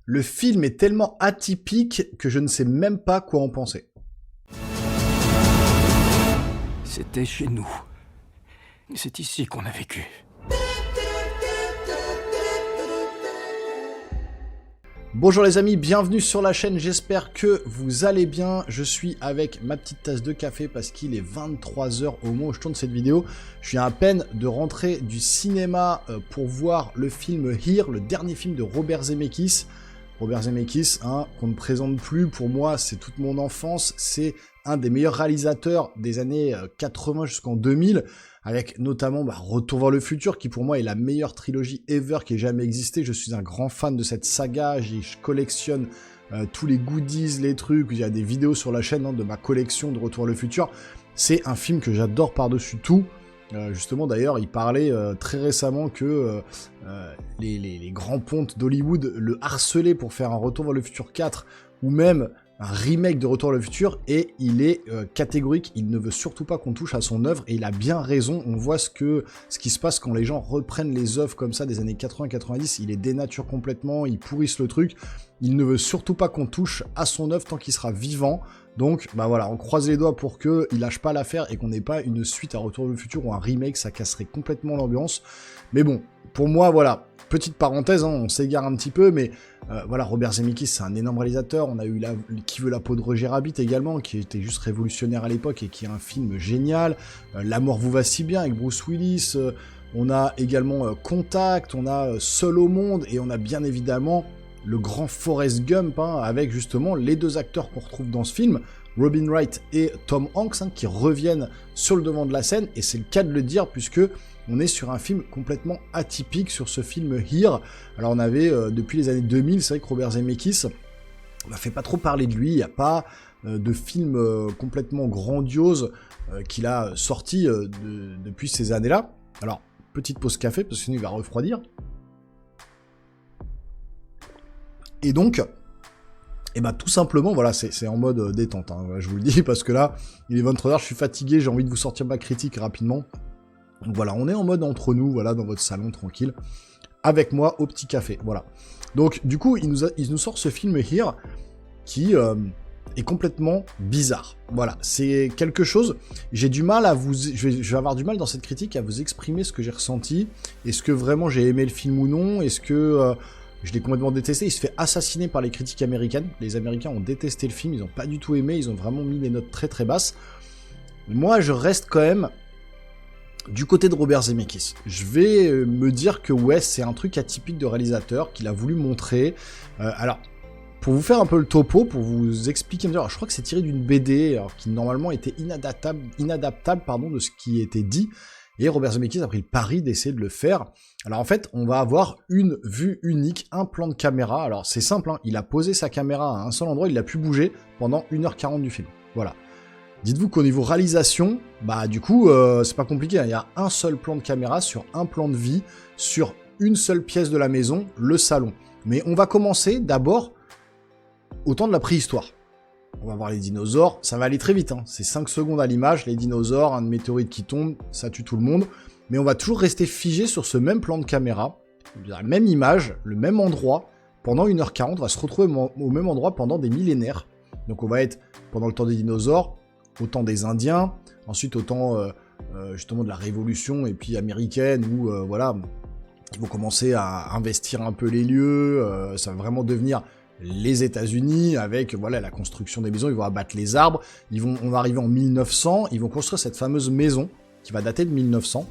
Le film est tellement atypique que je ne sais même pas quoi en penser. C'était chez nous. C'est ici qu'on a vécu. Bonjour les amis, bienvenue sur la chaîne, j'espère que vous allez bien. Je suis avec ma petite tasse de café parce qu'il est 23 h au moment où je tourne cette vidéo. Je suis à peine de rentrer du cinéma pour voir le film Here, le dernier film de Robert Zemeckis. Robert Zemeckis, qu'on ne présente plus, pour moi c'est toute mon enfance, c'est un des meilleurs réalisateurs des années 80 jusqu'en 2000, avec notamment Retour vers le futur, qui pour moi est la meilleure trilogie ever qui ait jamais existé. Je suis un grand fan de cette saga, je collectionne tous les goodies, les trucs, il y a des vidéos sur la chaîne de ma collection de Retour vers le futur. C'est un film que j'adore par-dessus tout. Justement, d'ailleurs, il parlait très récemment que les grands pontes d'Hollywood le harcelaient pour faire un Retour vers le futur 4, ou même un remake de Retour vers le futur, et il est catégorique, il ne veut surtout pas qu'on touche à son œuvre, et il a bien raison. On voit ce qui se passe quand les gens reprennent les œuvres comme ça des années 80-90, il les dénature complètement, ils pourrissent le truc, il ne veut surtout pas qu'on touche à son œuvre tant qu'il sera vivant. Donc, voilà, on croise les doigts pour qu'il lâche pas l'affaire et qu'on n'ait pas une suite à Retour vers le futur ou un remake, ça casserait complètement l'ambiance. Mais bon, pour moi, voilà, petite parenthèse, on s'égare un petit peu, mais voilà, Robert Zemeckis, c'est un énorme réalisateur. On a eu Qui veut la peau de Roger Rabbit également, qui était juste révolutionnaire à l'époque et qui est un film génial. La mort vous va si bien avec Bruce Willis. On a également Contact, on a Seul au monde, et on a bien évidemment le grand Forrest Gump, avec justement les deux acteurs qu'on retrouve dans ce film, Robin Wright et Tom Hanks, qui reviennent sur le devant de la scène, et c'est le cas de le dire, puisque on est sur un film complètement atypique sur ce film Here. Alors on avait, depuis les années 2000, c'est vrai que Robert Zemeckis, on ne fait pas trop parler de lui, il n'y a pas de film complètement grandiose qu'il a sorti depuis ces années-là. Alors, petite pause café, parce que sinon il va refroidir. Et donc, tout simplement, voilà, c'est en mode détente, je vous le dis, parce que là, il est 23 h, je suis fatigué, j'ai envie de vous sortir ma critique rapidement. Donc voilà, on est en mode entre nous, voilà, dans votre salon, tranquille, avec moi, au petit café, voilà. Donc, du coup, il nous sort ce film Here, qui est complètement bizarre. Voilà, c'est quelque chose, j'ai du mal à vous... Je vais avoir du mal dans cette critique à vous exprimer ce que j'ai ressenti. Est-ce que vraiment j'ai aimé le film ou non? Est-ce que... je l'ai complètement détesté, il se fait assassiner par les critiques américaines. Les Américains ont détesté le film, ils n'ont pas du tout aimé, ils ont vraiment mis les notes très très basses. Moi, je reste quand même du côté de Robert Zemeckis. Je vais me dire que ouais, c'est un truc atypique de réalisateur qu'il a voulu montrer. Alors, pour vous faire un peu le topo, pour vous expliquer, alors, je crois que c'est tiré d'une BD alors, qui normalement était inadaptable de ce qui était dit. Et Robert Zemeckis a pris le pari d'essayer de le faire. Alors en fait, on va avoir une vue unique, un plan de caméra. Alors c'est simple, il a posé sa caméra à un seul endroit, il l'a pu bouger pendant 1h40 du film. Voilà. Dites-vous qu'au niveau réalisation, du coup, c'est pas compliqué. Il y a un seul plan de caméra sur un plan de vie, sur une seule pièce de la maison, le salon. Mais on va commencer d'abord au temps de la préhistoire. On va voir les dinosaures, ça va aller très vite, c'est 5 secondes à l'image, les dinosaures, un météorite qui tombe, ça tue tout le monde, mais on va toujours rester figé sur ce même plan de caméra, la même image, le même endroit, pendant 1h40, on va se retrouver au même endroit pendant des millénaires. Donc on va être pendant le temps des dinosaures, au temps des Indiens, ensuite au temps justement de la Révolution et puis américaine, où voilà, ils vont commencer à investir un peu les lieux, ça va vraiment devenir les États-Unis, avec voilà la construction des maisons, ils vont abattre les arbres, on va arriver en 1900, ils vont construire cette fameuse maison qui va dater de 1900.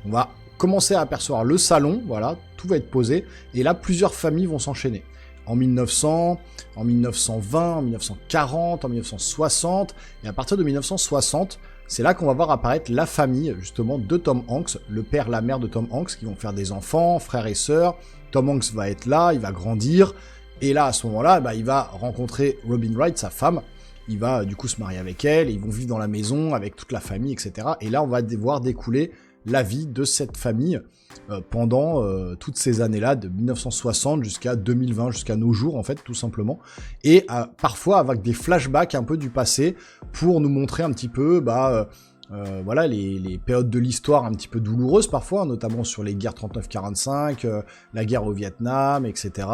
On va commencer à apercevoir le salon, voilà, tout va être posé, et là plusieurs familles vont s'enchaîner. En 1900, en 1920, en 1940, en 1960, et à partir de 1960, c'est là qu'on va voir apparaître la famille, justement, de Tom Hanks, le père, la mère de Tom Hanks, qui vont faire des enfants, frères et sœurs. Tom Hanks va être là, il va grandir. Et là, à ce moment-là, il va rencontrer Robin Wright, sa femme. Il va du coup se marier avec elle, et ils vont vivre dans la maison avec toute la famille, etc. Et là, on va voir découler la vie de cette famille pendant toutes ces années-là, de 1960 jusqu'à 2020, jusqu'à nos jours, en fait, tout simplement. Et parfois avec des flashbacks un peu du passé, pour nous montrer un petit peu... voilà, les périodes de l'histoire un petit peu douloureuses parfois, notamment sur les guerres 39-45, la guerre au Vietnam, etc.,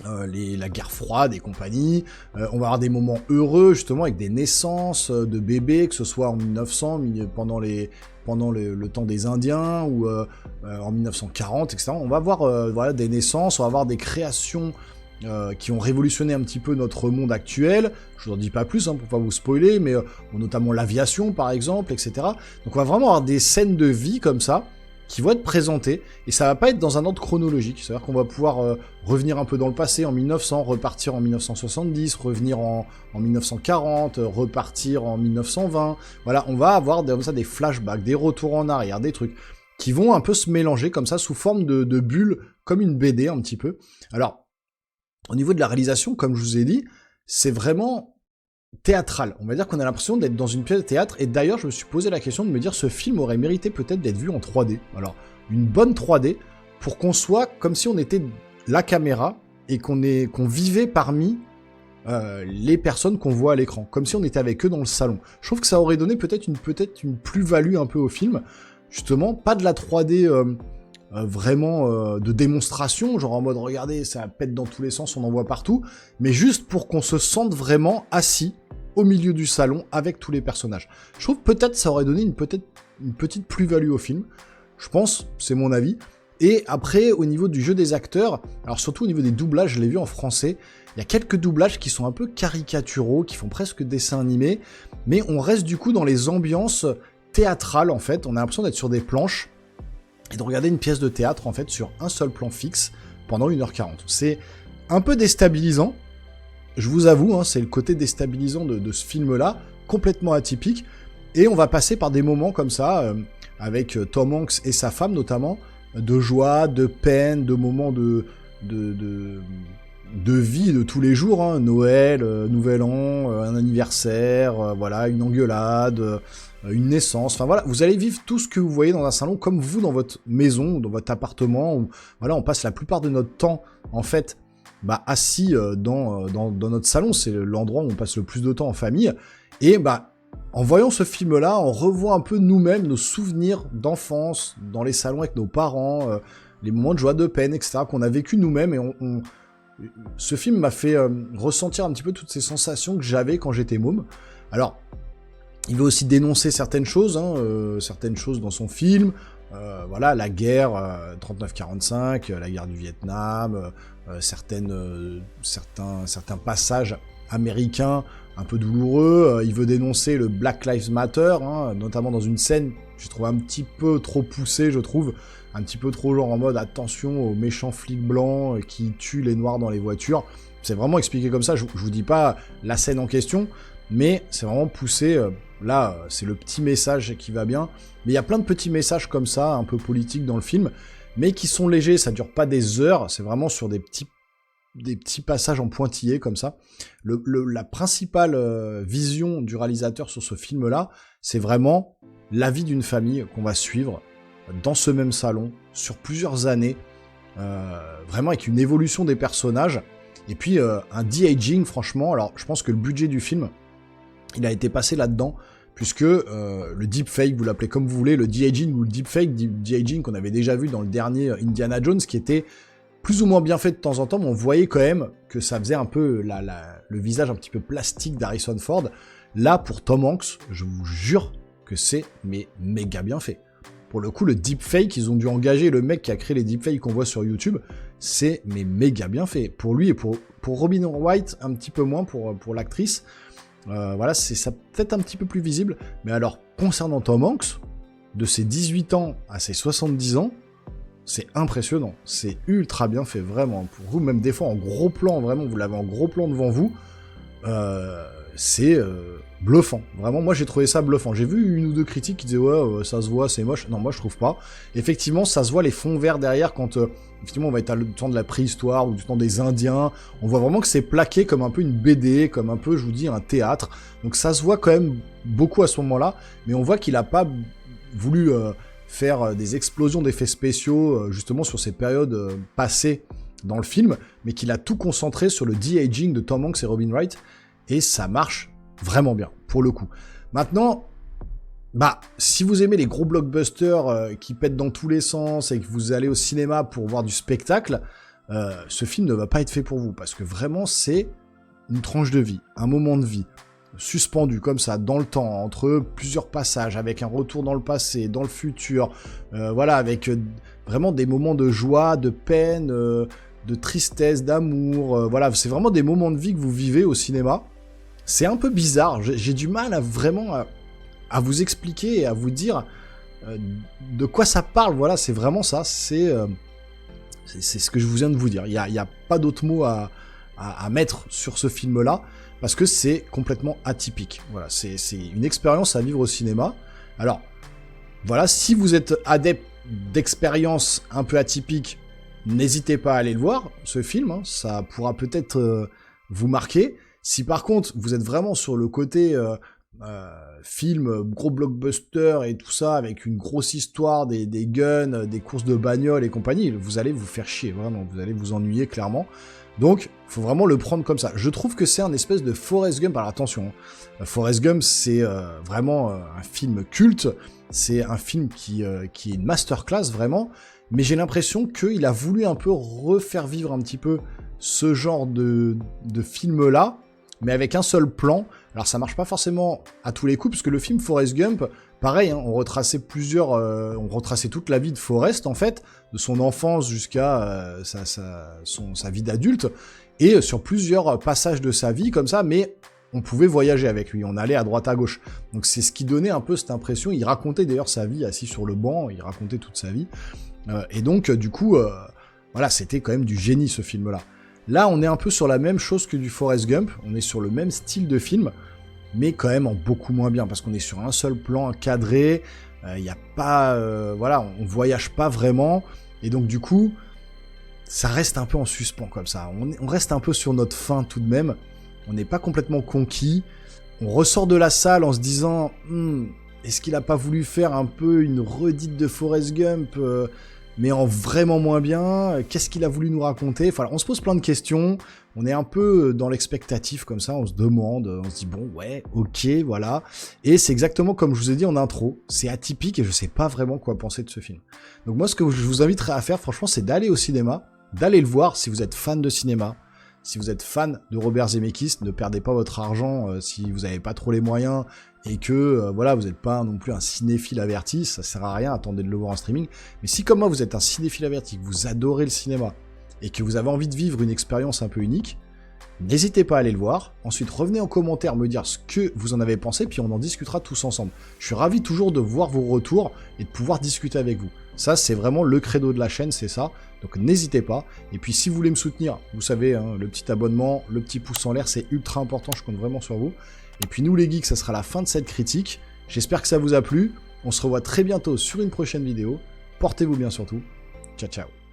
la guerre froide et compagnie. On va avoir des moments heureux, justement, avec des naissances de bébés, que ce soit en 1900, pendant le temps des Indiens, ou en 1940, etc. On va avoir voilà, des naissances, on va avoir des créations qui ont révolutionné un petit peu notre monde actuel. Je vous en dis pas plus, pour pas vous spoiler, mais notamment l'aviation, par exemple, etc. Donc on va vraiment avoir des scènes de vie comme ça, qui vont être présentées, et ça va pas être dans un ordre chronologique, c'est-à-dire qu'on va pouvoir revenir un peu dans le passé, en 1900, repartir en 1970, revenir en 1940, repartir en 1920, voilà, on va avoir comme ça des flashbacks, des retours en arrière, des trucs qui vont un peu se mélanger comme ça, sous forme de bulles, comme une BD un petit peu. Alors, au niveau de la réalisation, comme je vous ai dit, c'est vraiment théâtral. On va dire qu'on a l'impression d'être dans une pièce de théâtre, et d'ailleurs je me suis posé la question de me dire ce film aurait mérité peut-être d'être vu en 3D. Alors, une bonne 3D, pour qu'on soit comme si on était la caméra, et qu'on vivait parmi les personnes qu'on voit à l'écran, comme si on était avec eux dans le salon. Je trouve que ça aurait donné peut-être une plus-value un peu au film, justement, pas de la 3D vraiment de démonstration, genre en mode regardez, ça pète dans tous les sens, on en voit partout, mais juste pour qu'on se sente vraiment assis au milieu du salon avec tous les personnages. Je trouve peut-être ça aurait donné une petite plus-value au film, je pense, c'est mon avis. Et après, au niveau du jeu des acteurs, alors surtout au niveau des doublages, je l'ai vu en français, il y a quelques doublages qui sont un peu caricaturaux, qui font presque dessin animé, mais on reste du coup dans les ambiances théâtrales en fait, on a l'impression d'être sur des planches, et de regarder une pièce de théâtre en fait sur un seul plan fixe pendant 1h40. C'est un peu déstabilisant, je vous avoue, c'est le côté déstabilisant de ce film-là, complètement atypique, et on va passer par des moments comme ça, avec Tom Hanks et sa femme notamment, de joie, de peine, de moments de vie de tous les jours, Noël, Nouvel An, un anniversaire, voilà, une engueulade, une naissance, enfin voilà, vous allez vivre tout ce que vous voyez dans un salon, comme vous dans votre maison, dans votre appartement, où voilà, on passe la plupart de notre temps, en fait, assis dans notre salon, c'est l'endroit où on passe le plus de temps en famille, et en voyant ce film-là, on revoit un peu nous-mêmes, nos souvenirs d'enfance, dans les salons avec nos parents, les moments de joie, de peine, etc., qu'on a vécu nous-mêmes, et ce film m'a fait ressentir un petit peu toutes ces sensations que j'avais quand j'étais môme. Alors, il veut aussi dénoncer certaines choses dans son film, voilà, la guerre 39-45, la guerre du Vietnam, certains passages américains un peu douloureux. Il veut dénoncer le Black Lives Matter, notamment dans une scène que j'ai trouvé un petit peu trop poussée, je trouve, un petit peu trop genre en mode attention aux méchants flics blancs qui tuent les noirs dans les voitures. C'est vraiment expliqué comme ça, je vous dis pas la scène en question, mais c'est vraiment poussé. Là, c'est le petit message qui va bien, mais il y a plein de petits messages comme ça, un peu politiques dans le film, mais qui sont légers, ça dure pas des heures, c'est vraiment sur des petits passages en pointillés comme ça. La principale vision du réalisateur sur ce film-là, c'est vraiment la vie d'une famille qu'on va suivre dans ce même salon, sur plusieurs années, vraiment avec une évolution des personnages, et puis un de-aging, franchement. Alors, je pense que le budget du film, il a été passé là-dedans, puisque le deepfake, vous l'appelez comme vous voulez, le de-aging ou le deepfake, de-aging qu'on avait déjà vu dans le dernier Indiana Jones, qui était plus ou moins bien fait de temps en temps, mais on voyait quand même que ça faisait un peu le visage un petit peu plastique d'Harrison Ford. Là, pour Tom Hanks, je vous jure que c'est méga bien fait. Pour le coup, le deepfake, ils ont dû engager le mec qui a créé les deepfakes qu'on voit sur YouTube, c'est méga bien fait. Pour lui et pour Robin Wright, un petit peu moins pour l'actrice. Voilà, c'est ça peut-être un petit peu plus visible. Mais alors, concernant Tom Hanks, de ses 18 ans à ses 70 ans, c'est impressionnant. C'est ultra bien fait, vraiment. Pour vous, même des fois en gros plan, vraiment, vous l'avez en gros plan devant vous, c'est bluffant. Vraiment, moi j'ai trouvé ça bluffant. J'ai vu une ou deux critiques qui disaient ouais, ça se voit, c'est moche. Non, moi je trouve pas. Effectivement, ça se voit les fonds verts derrière quand effectivement on va être à le temps de la préhistoire ou du temps des Indiens. On voit vraiment que c'est plaqué comme un peu une BD, comme un peu, je vous dis, un théâtre. Donc ça se voit quand même beaucoup à ce moment-là, mais on voit qu'il a pas voulu faire des explosions d'effets spéciaux justement sur ces périodes passées dans le film, mais qu'il a tout concentré sur le de-aging de Tom Hanks et Robin Wright, et ça marche vraiment bien, pour le coup. Maintenant, si vous aimez les gros blockbusters qui pètent dans tous les sens et que vous allez au cinéma pour voir du spectacle, ce film ne va pas être fait pour vous, parce que vraiment, c'est une tranche de vie, un moment de vie, suspendu comme ça, dans le temps, entre plusieurs passages, avec un retour dans le passé, dans le futur, voilà, avec vraiment des moments de joie, de peine, de tristesse, d'amour, voilà, c'est vraiment des moments de vie que vous vivez au cinéma. C'est un peu bizarre, j'ai du mal à vraiment à vous expliquer et à vous dire de quoi ça parle, voilà, c'est vraiment ça, c'est ce que je vous viens de vous dire. Il y a pas d'autre mot à mettre sur ce film-là, parce que c'est complètement atypique. Voilà, c'est une expérience à vivre au cinéma. Alors, voilà, si vous êtes adepte d'expériences un peu atypiques, n'hésitez pas à aller le voir, ce film, hein, ça pourra peut-être vous marquer. Si par contre, vous êtes vraiment sur le côté film, gros blockbuster et tout ça, avec une grosse histoire, des guns, des courses de bagnole et compagnie, vous allez vous faire chier, vraiment, vous allez vous ennuyer clairement. Donc, faut vraiment le prendre comme ça. Je trouve que c'est un espèce de Forrest Gump. Alors attention, Forrest Gump, c'est vraiment un film culte, c'est un film qui est une masterclass, vraiment, mais j'ai l'impression qu'il a voulu un peu refaire vivre un petit peu ce genre de film-là, mais avec un seul plan. Alors ça marche pas forcément à tous les coups, parce que le film Forrest Gump, pareil, hein, on retraçait toute la vie de Forrest, en fait, de son enfance jusqu'à sa vie d'adulte, et sur plusieurs passages de sa vie, comme ça, mais on pouvait voyager avec lui, on allait à droite à gauche. Donc c'est ce qui donnait un peu cette impression, il racontait d'ailleurs sa vie assis sur le banc, il racontait toute sa vie, et donc du coup, voilà, c'était quand même du génie ce film-là. Là, on est un peu sur la même chose que du Forrest Gump, on est sur le même style de film, mais quand même en beaucoup moins bien, parce qu'on est sur un seul plan cadré, il y a pas... voilà, on voyage pas vraiment, et donc du coup, ça reste un peu en suspens comme ça, on reste un peu sur notre faim tout de même, on n'est pas complètement conquis, on ressort de la salle en se disant est-ce qu'il a pas voulu faire un peu une redite de Forrest Gump mais en vraiment moins bien, qu'est-ce qu'il a voulu nous raconter? Enfin, on se pose plein de questions, on est un peu dans l'expectatif comme ça, on se demande, on se dit bon, ouais, ok, voilà. Et c'est exactement comme je vous ai dit en intro, c'est atypique et je sais pas vraiment quoi penser de ce film. Donc moi, ce que je vous inviterais à faire, franchement, c'est d'aller au cinéma, d'aller le voir si vous êtes fan de cinéma, si vous êtes fan de Robert Zemeckis, ne perdez pas votre argent si vous n'avez pas trop les moyens et que voilà, vous n'êtes pas non plus un cinéphile averti, ça sert à rien, attendez de le voir en streaming. Mais si comme moi vous êtes un cinéphile averti, que vous adorez le cinéma et que vous avez envie de vivre une expérience un peu unique, n'hésitez pas à aller le voir. Ensuite, revenez en commentaire me dire ce que vous en avez pensé, puis on en discutera tous ensemble. Je suis ravi toujours de voir vos retours et de pouvoir discuter avec vous. Ça, c'est vraiment le credo de la chaîne, c'est ça. Donc n'hésitez pas. Et puis si vous voulez me soutenir, vous savez, hein, le petit abonnement, le petit pouce en l'air, c'est ultra important, je compte vraiment sur vous. Et puis nous les geeks, ça sera la fin de cette critique. J'espère que ça vous a plu. On se revoit très bientôt sur une prochaine vidéo. Portez-vous bien surtout. Ciao, ciao.